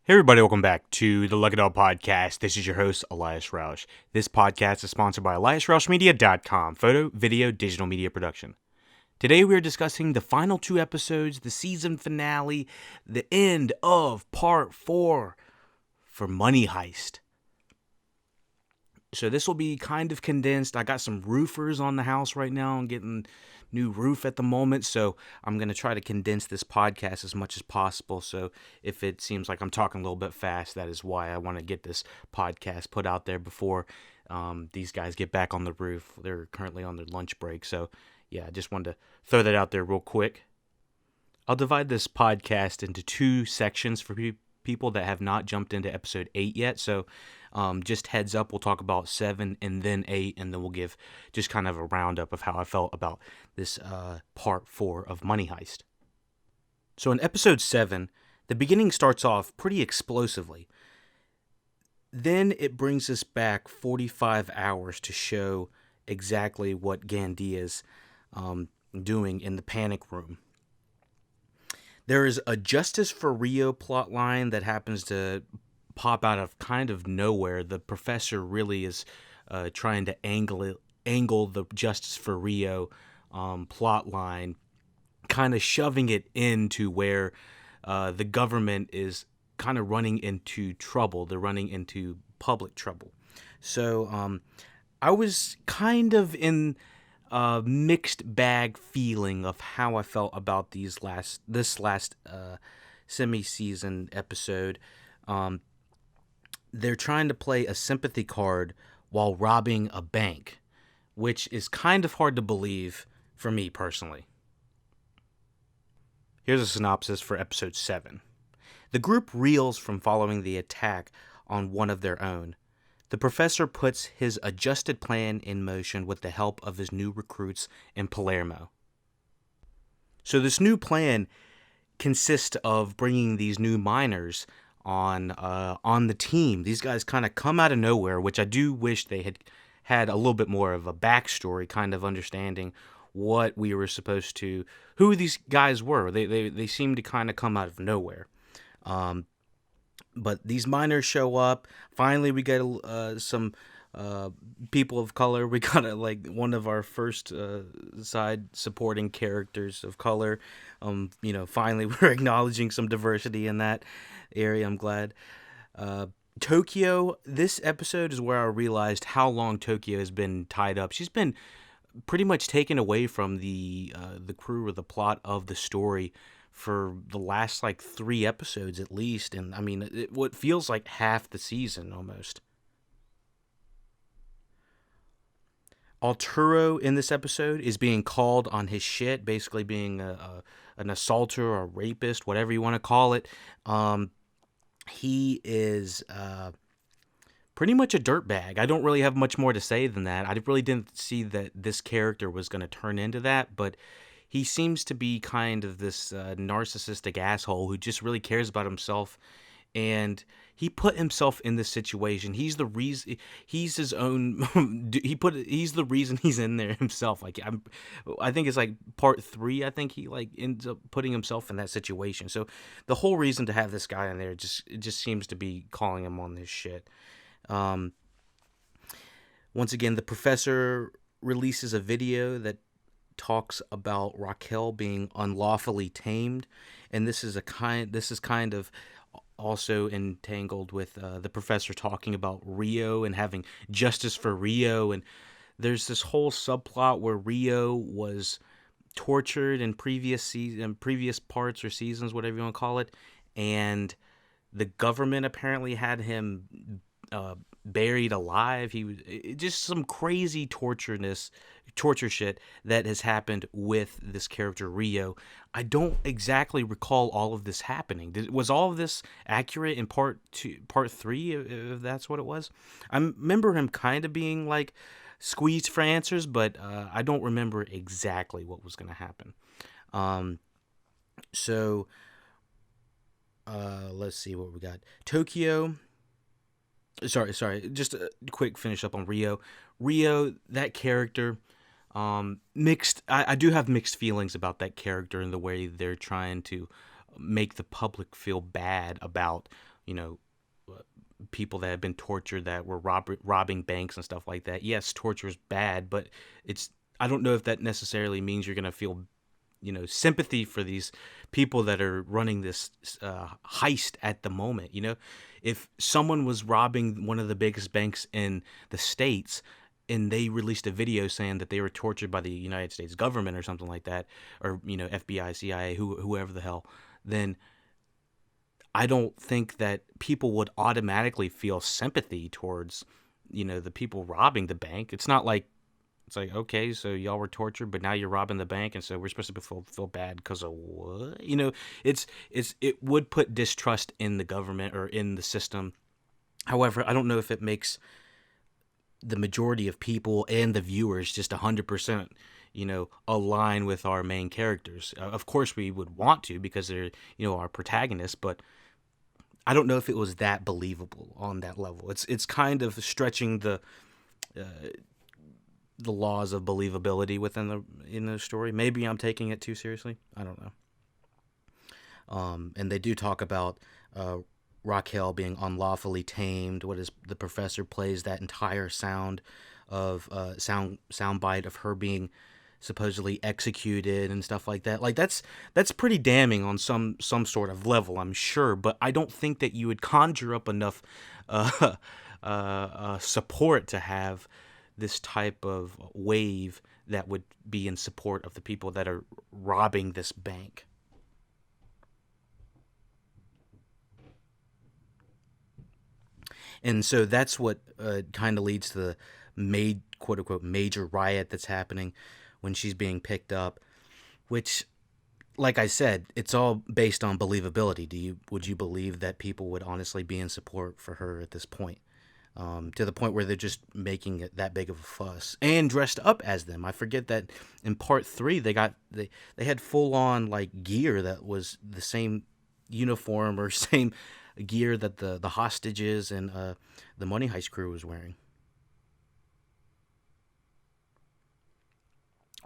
Hey everybody, welcome back to the LuckyDog podcast. This is your host, Elias Roush. This podcast is sponsored by EliasRoushMedia.com, photo, video, digital media production. Today we are discussing the final two episodes, the season finale, the end of part 4 for Money Heist. So this will be kind of condensed. I got some roofers on the house right now. I'm getting new roof at the moment, so I'm going to try to condense this podcast as much as possible. So if it seems like I'm talking a little bit fast, that is why I want to get this podcast put out there before these guys get back on the roof. They're currently on their lunch break. So yeah, I just wanted to throw that out there real quick. I'll divide this podcast into two sections for people that have not jumped into episode 8 yet. So just heads up, we'll talk about 7 and then 8, and then we'll give just kind of a roundup of how I felt about this part 4 of Money Heist. So in episode 7, the beginning starts off pretty explosively. Then it brings us back 45 hours to show exactly what Gandia's doing in the panic room. There is a Justice for Rio plotline that happens to pop out of kind of nowhere. The professor really is trying to angle the Justice for Rio plotline, kind of shoving it into where the government is kind of running into trouble. They're running into public trouble. So I was kind of in mixed bag feeling of how I felt about this last semi-season episode. They're trying to play a sympathy card while robbing a bank, which is kind of hard to believe for me personally. Here's a synopsis for episode 7. The group reels from following the attack on one of their own. The professor puts his adjusted plan in motion with the help of his new recruits in Palermo. So this new plan consists of bringing these new miners on the team. These guys kind of come out of nowhere, which I do wish they had a little bit more of a backstory, kind of understanding what we were supposed to, who these guys were. They seem to kind of come out of nowhere. But these miners show up. Finally, we get some people of color. We got one of our first side supporting characters of color. Finally we're acknowledging some diversity in that area. I'm glad. Tokyo. This episode is where I realized how long Tokyo has been tied up. She's been pretty much taken away from the crew or the plot of the story for the last 3 episodes at least, and I mean what feels like half the season almost. Arturo in this episode is being called on his shit, basically being an assaulter or a rapist, whatever you want to call it. He is pretty much a dirtbag. I don't really have much more to say than that. I really didn't see that this character was going to turn into that, but he seems to be kind of this narcissistic asshole who just really cares about himself, and he put himself in this situation. He's the reason. He's his own. He's the reason he's in there himself. I think it's part 3. I think he ends up putting himself in that situation. So the whole reason to have this guy in there it just seems to be calling him on this shit. Once again, the professor releases a video that talks about Raquel being unlawfully tamed, and this is kind of also entangled with the professor talking about Rio and having justice for Rio, and there's this whole subplot where Rio was tortured in previous parts or seasons, whatever you want to call it, and the government apparently had him buried alive. He was just some crazy torture shit that has happened with this character Rio. I don't exactly recall all of this happening. Was all of this accurate in part 3, if that's what it was? I remember him kind of being squeezed for answers, but I don't remember exactly what was going to happen. Let's see what we got. Tokyo. Sorry. Just a quick finish up on Rio. Rio, that character, mixed. I do have mixed feelings about that character and the way they're trying to make the public feel bad about you know, people that have been tortured that were robbing banks and stuff like that. Yes, torture is bad, but I don't know if that necessarily means you're going to feel, sympathy for these people that are running this heist at the moment. If someone was robbing one of the biggest banks in the States and they released a video saying that they were tortured by the United States government or something like that, or, FBI, CIA, whoever the hell, then I don't think that people would automatically feel sympathy towards, the people robbing the bank. It's like, okay, so y'all were tortured, but now you're robbing the bank, and so we're supposed to feel bad because of what? It would put distrust in the government or in the system. However, I don't know if it makes the majority of people and the viewers just 100%, align with our main characters. Of course, we would want to because they're, our protagonists, but I don't know if it was that believable on that level. It's kind of stretching the laws of believability in the story. Maybe I'm taking it too seriously. I don't know. And they do talk about Raquel being unlawfully tamed. What is the professor plays that entire sound bite of her being supposedly executed and stuff like that. Like that's pretty damning on some sort of level, I'm sure. But I don't think that you would conjure up enough support to have this type of wave that would be in support of the people that are robbing this bank. And so that's what kind of leads to the quote unquote major riot that's happening when she's being picked up, which, like I said, it's all based on believability. Would you believe that people would honestly be in support for her at this point? To the point where they're just making it that big of a fuss and dressed up as them. I forget that in part 3 they had full on like gear that was the same uniform or same gear that the hostages and the Money Heist crew was wearing.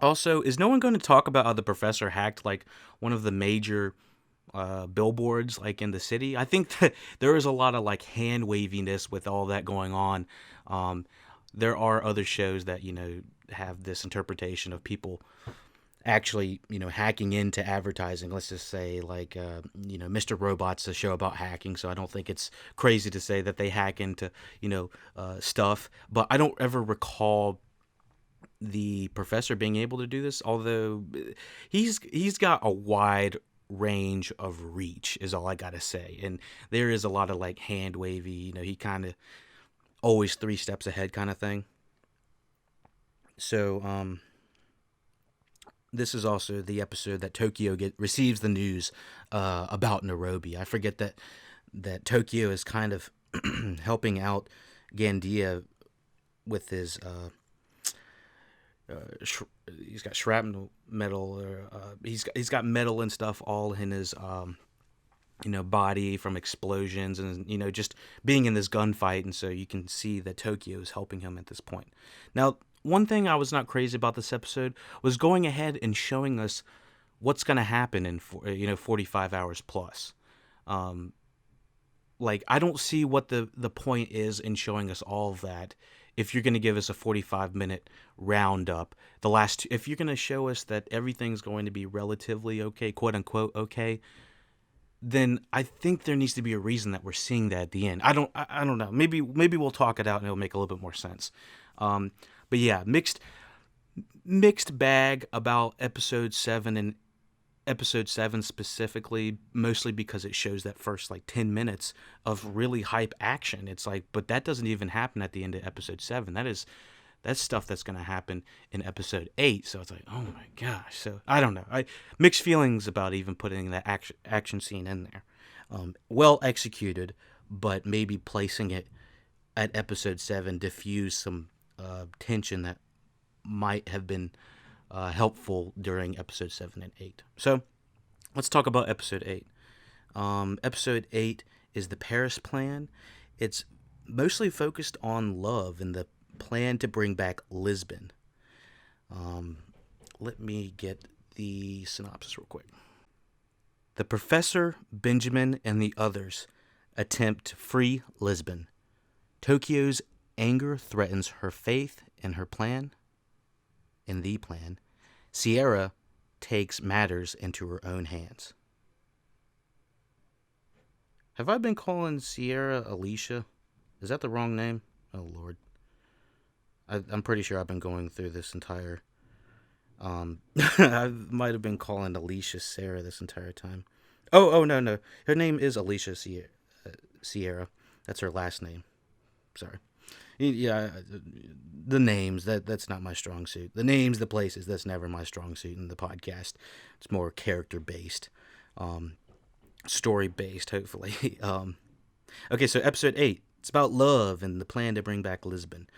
Also, is no one going to talk about how the professor hacked like one of the major billboards like in the city? I think that there is a lot of like hand waviness with all that going on. There are other shows that have this interpretation of people actually hacking into advertising. Let's just say like Mr. Robot's a show about hacking, so I don't think it's crazy to say that they hack into stuff. But I don't ever recall the professor being able to do this, although he's got a wide range of reach is all I gotta say, and there is a lot of like hand wavy, he kind of always 3 steps ahead kind of thing. So this is also the episode that Tokyo receives the news about Nairobi. I forget that Tokyo is kind of helping out Gandia with his he's got shrapnel metal, or he's got metal and stuff all in his body from explosions and just being in this gunfight, and so you can see that Tokyo is helping him at this point. Now, one thing I was not crazy about this episode was going ahead and showing us what's going to happen in 45 hours plus. Like, I don't see what the point is in showing us all of that if you're going to give us a 45-minute roundup. If you're going to show us that everything's going to be relatively okay, quote unquote okay, then I think there needs to be a reason that we're seeing that at the end. I don't know. Maybe we'll talk it out and it'll make a little bit more sense. But yeah, mixed bag about episode 7 and episode 7 specifically, mostly because it shows that first like 10 minutes of really hype action. It's like, but that doesn't even happen at the end of episode 7. That's stuff that's going to happen in episode 8. So it's like, oh my gosh. So I don't know. Mixed feelings about even putting that action scene in there. Well executed, but maybe placing it at episode 7 diffuse some tension that might have been helpful during episode 7 and 8. So let's talk about episode 8. Episode 8 is the Paris Plan. It's mostly focused on love and the plan to bring back Lisbon. Let me get the synopsis real quick. The professor, Benjamin, and the others attempt to free Lisbon. Tokyo's anger threatens her faith in her plan. In the plan, Sierra takes matters into her own hands. Have I been calling Sierra Alicia? Is that the wrong name? Oh, Lord. I'm pretty sure I've been going through this entire... I might have been calling Alicia Sarah this entire time. Oh, no. Her name is Alicia Sierra. That's her last name. Sorry. Yeah, the names, that's not my strong suit. The names, the places, that's never my strong suit in the podcast. It's more character-based, story-based, hopefully. Okay, so episode 8, it's about love and the plan to bring back Lisbon.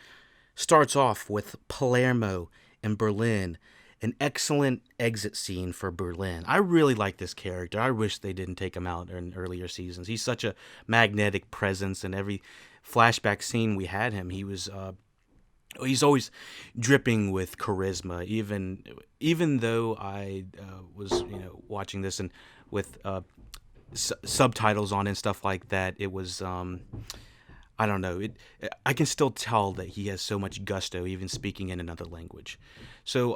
Starts off with Palermo and Berlin, an excellent exit scene for Berlin. I really like this character. I wish they didn't take him out in earlier seasons. He's such a magnetic presence in every flashback scene we had him. He's always dripping with charisma. Even though I was watching this and with subtitles on and stuff like that, it was I don't know. I can still tell that he has so much gusto, even speaking in another language. So,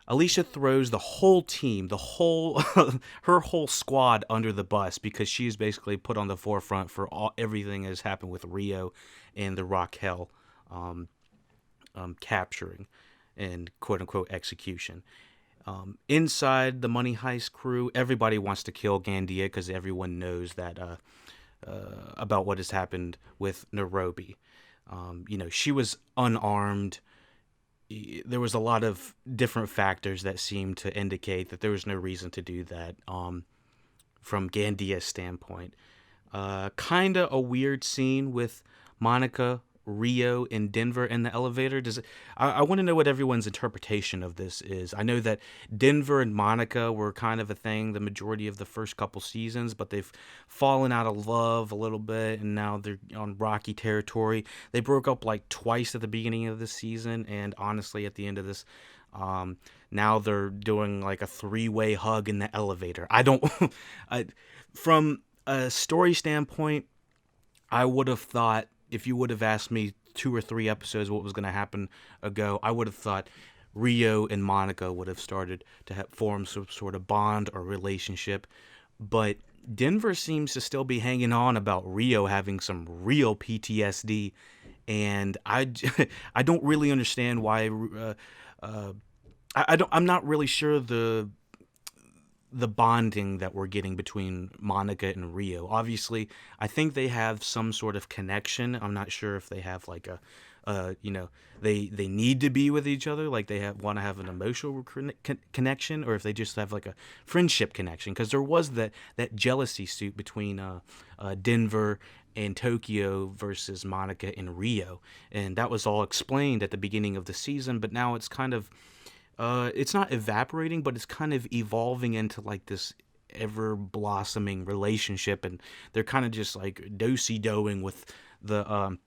Alicia throws the whole team, her whole squad under the bus because she's basically put on the forefront for everything that has happened with Rio and the Raquel capturing and quote-unquote execution. Inside the Money Heist crew, everybody wants to kill Gandia because everyone knows that about what has happened with Nairobi. She was unarmed. There was a lot of different factors that seemed to indicate that there was no reason to do that from Gandia's standpoint. Kind of a weird scene with Monica, Rio, and Denver in the elevator. I want to know what everyone's interpretation of this is. I know that Denver and Monica were kind of a thing the majority of the first couple seasons, but they've fallen out of love a little bit, and now they're on rocky territory. They broke up like twice at the beginning of this season, and honestly, at the end of this, now they're doing like a 3-way hug in the elevator. From a story standpoint, I would have thought, if you would have asked me 2 or 3 episodes what was going to happen ago, I would have thought Rio and Monica would have started to form some sort of bond or relationship. But Denver seems to still be hanging on about Rio having some real PTSD. And I don't really understand why. I'm not really sure the bonding that we're getting between Monica and Rio. Obviously, I think they have some sort of connection. I'm not sure if they have like they need to be with each other, like they want to have an emotional connection, or if they just have like a friendship connection. Because there was that jealousy suit between Denver and Tokyo versus Monica and Rio, and that was all explained at the beginning of the season. But now it's kind of it's not evaporating, but it's kind of evolving into like this ever blossoming relationship, and they're kind of just like do-si-doing with the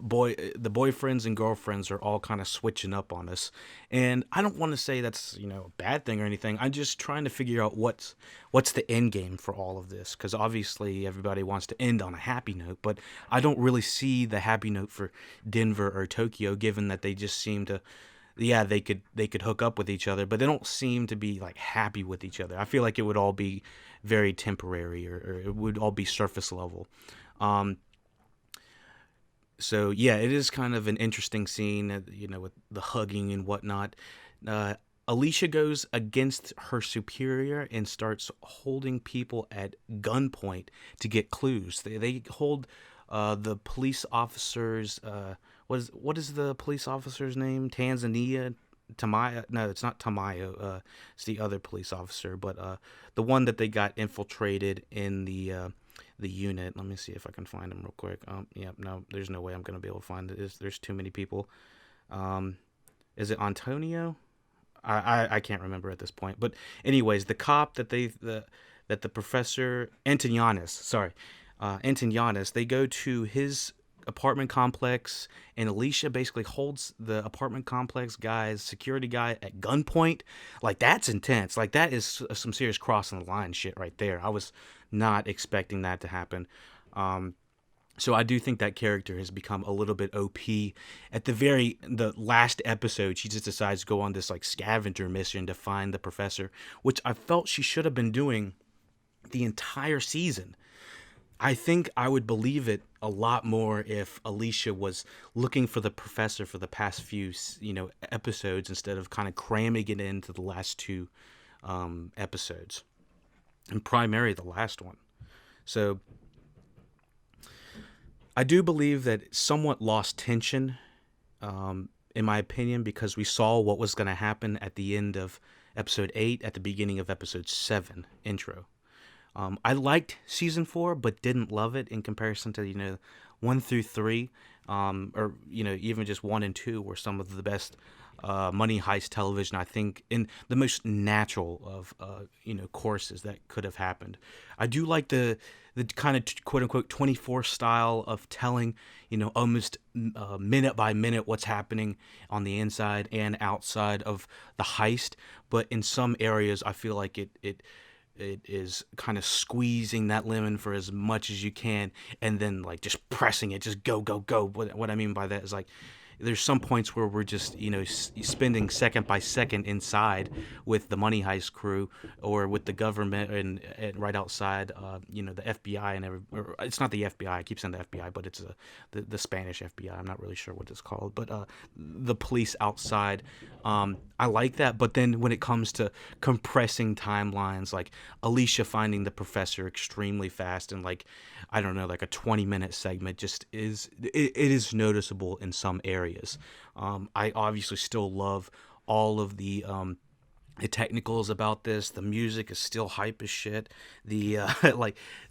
boyfriends and girlfriends are all kind of switching up on us. And I don't want to say that's a bad thing or anything. I'm just trying to figure out what's the end game for all of this, because obviously everybody wants to end on a happy note, but I don't really see the happy note for Denver or Tokyo, given that they just seem to, yeah, they could hook up with each other, but they don't seem to be like happy with each other. I feel like it would all be very temporary, or it would all be surface level. So yeah, it is kind of an interesting scene, with the hugging and whatnot. Alicia goes against her superior and starts holding people at gunpoint to get clues. They hold the police officers. What is the police officer's name? Tamayo? No, it's not Tamayo. It's the other police officer, but the one that they got infiltrated in the unit. Let me see if I can find him real quick. Yeah, no, there's no way I'm gonna be able to find it. There's too many people. Is it Antonio? I can't remember at this point. But anyways, the cop that the professor Antonianis, Antonianis, they go to his apartment complex, and Alicia basically holds the apartment complex guy's security guy at gunpoint. Like, that's intense. Like, that is some serious crossing the line shit right there. I was not expecting that to happen. So I do think that character has become a little bit OP. At the last episode, she just decides to go on this like scavenger mission to find the professor, which I felt she should have been doing the entire season. I think I would believe it a lot more if Alicia was looking for the professor for the past few, episodes instead of kind of cramming it into the last two episodes, and primarily the last one. So I do believe that it somewhat lost tension, in my opinion, because we saw what was going to happen at the end of episode 8, at the beginning of episode 7 intro. I liked season 4, but didn't love it in comparison to 1 through 3, or even just 1 and 2 were some of the best money heist television, I think, in the most natural of courses that could have happened. I do like the kind of quote unquote 24 style of telling almost minute by minute what's happening on the inside and outside of the heist, but in some areas I feel like it is kind of squeezing that lemon for as much as you can, and then like just pressing it, just go. What I mean by that is like there's some points where we're just spending second by second inside with the money heist crew or with the government and right outside the FBI or it's not the FBI, I keep saying the FBI, but it's the Spanish FBI, I'm not really sure what it's called, but the police outside. I like that, but then when it comes to compressing timelines, like Alicia finding the professor extremely fast and like I don't know, like a 20-minute segment just it is noticeable in some areas. I obviously still love all of the technicals about this. The music is still hype as shit. The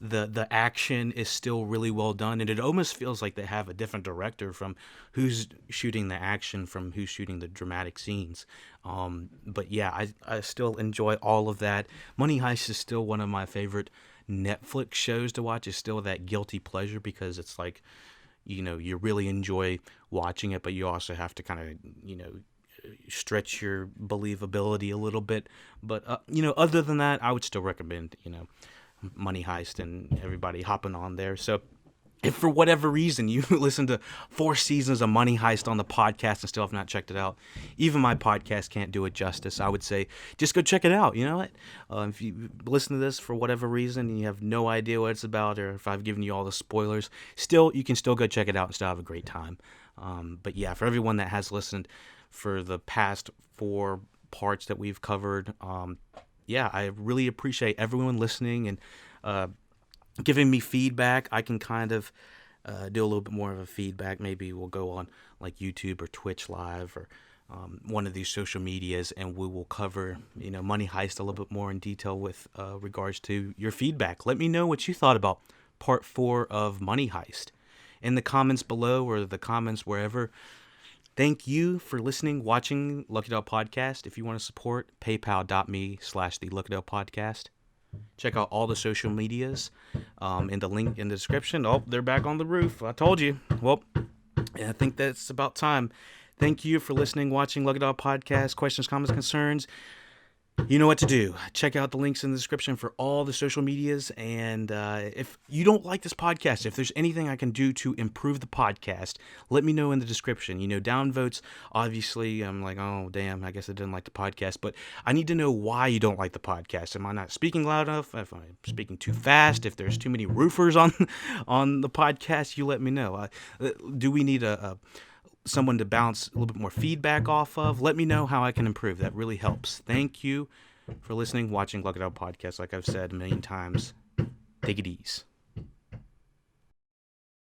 the action is still really well done, and it almost feels like they have a different director from who's shooting the action from who's shooting the dramatic scenes. But yeah, I still enjoy all of that. Money Heist is still one of my favorite Netflix shows to watch. Is still that guilty pleasure because it's like you really enjoy watching it, but you also have to kind of stretch your believability a little bit. But other than that, I would still recommend Money Heist and everybody hopping on there. So if for whatever reason you listen to 4 seasons of Money Heist on the podcast and still have not checked it out, even my podcast can't do it justice. I would say just go check it out. You know what? If you listen to this for whatever reason and you have no idea what it's about, or if I've given you all the spoilers, you can still go check it out and still have a great time. But yeah, for everyone that has listened for the past 4 parts that we've covered, I really appreciate everyone listening and giving me feedback. I can kind of do a little bit more of a feedback. Maybe we'll go on like YouTube or Twitch Live or one of these social medias, and we will cover Money Heist a little bit more in detail with regards to your feedback. Let me know what you thought about part 4 of Money Heist in the comments below or the comments wherever. Thank you for listening, watching Lucky Dog Podcast. If you want to support, paypal.me/the Lucky Dog Podcast. Check out all the social medias in the link in the description. Oh, they're back on the roof. I told you. Well, I think that's about time. Thank you for listening, watching Lucky Dog Podcast. Questions, comments, concerns. You know what to do. Check out the links in the description for all the social medias. And if you don't like this podcast, if there's anything I can do to improve the podcast, let me know in the description. Downvotes, obviously, I'm like, oh, damn, I guess I didn't like the podcast. But I need to know why you don't like the podcast. Am I not speaking loud enough? If I'm speaking too fast? If there's too many roofers on the podcast, you let me know. Do we need someone to bounce a little bit more feedback off of? Let me know how I can improve. That really helps. Thank you for listening, watching Lucky Dog Podcast. Like I've said a million times, take it easy.